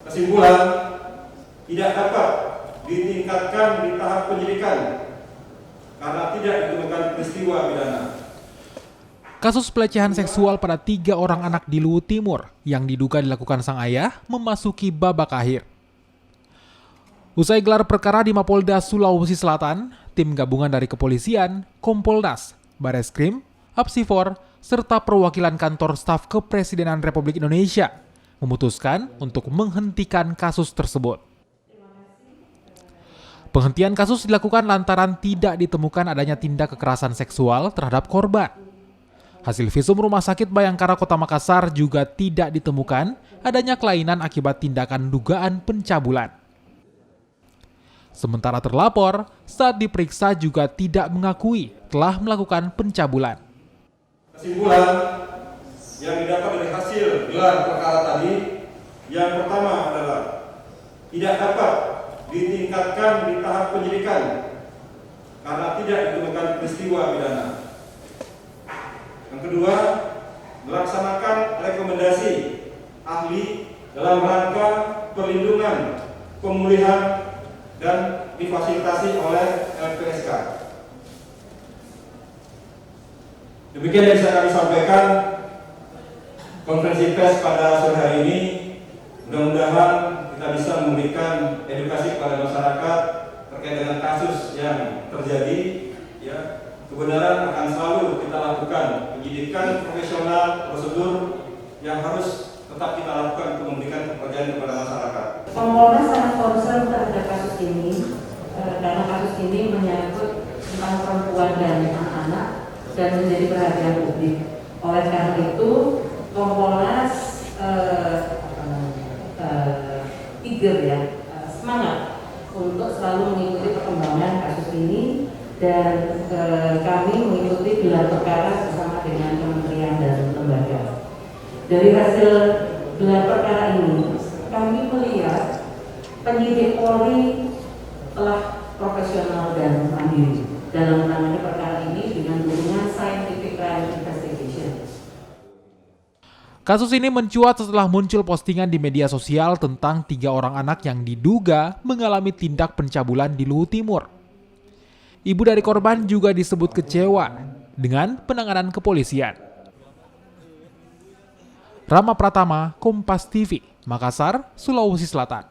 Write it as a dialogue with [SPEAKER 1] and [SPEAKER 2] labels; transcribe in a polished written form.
[SPEAKER 1] Kesimpulan, tidak dapat ditingkatkan di tahap penyidikan karena tidak ditemukan peristiwa pidana.
[SPEAKER 2] Kasus pelecehan seksual pada 3 orang anak di Luwu Timur yang diduga dilakukan sang ayah memasuki babak akhir. Usai gelar perkara di Mapolda Sulawesi Selatan, tim gabungan dari kepolisian, Kompolnas, Bareskrim, Apsifor, serta perwakilan kantor staf Kepresidenan Republik Indonesia memutuskan untuk menghentikan kasus tersebut. Penghentian kasus dilakukan lantaran tidak ditemukan adanya tindak kekerasan seksual terhadap korban. Hasil visum Rumah Sakit Bayangkara Kota Makassar juga tidak ditemukan adanya kelainan akibat tindakan dugaan pencabulan. Sementara terlapor, saat diperiksa juga tidak mengakui telah melakukan pencabulan.
[SPEAKER 1] Kesimpulan yang didapat dari hasil gelar perkara tadi, yang pertama adalah tidak dapat ditingkatkan di tahap penyidikan karena tidak ditemukan peristiwa pidana. Yang kedua, melaksanakan rekomendasi ahli dalam rangka perlindungan, pemulihan, dan difasilitasi oleh LPSK. Demikian yang bisa kami sampaikan konferensi pers pada sore hari ini. Mudah-mudahan kita bisa memberikan edukasi kepada masyarakat terkait dengan kasus yang terjadi. Ya, kebenaran akan selalu kita lakukan penyidikan profesional, prosedur yang harus tetap kita lakukan untuk memberikan kepercayaan kepada masyarakat.
[SPEAKER 3] Kompolnas sangat concern terhadap kasus ini karena kasus ini menyangkut tentang perempuan dan anak-anak dan menjadi perhatian publik. Oleh karena itu, Kompolnas semangat untuk selalu mengikuti perkembangan kasus ini dan kami mengikuti gelar perkara bersama dengan kementerian dan lembaga. Dari hasil gelar perkara ini, kami melihat penyidik Polri telah profesional dan mandiri dalam menangani perkara ini dengan dukungan scientific crime investigation.
[SPEAKER 2] Kasus ini mencuat setelah muncul postingan di media sosial tentang 3 orang anak yang diduga mengalami tindak pencabulan di Luwu Timur. Ibu dari korban juga disebut kecewa dengan penanganan kepolisian. Rama Pratama, Kompas TV, Makassar, Sulawesi Selatan.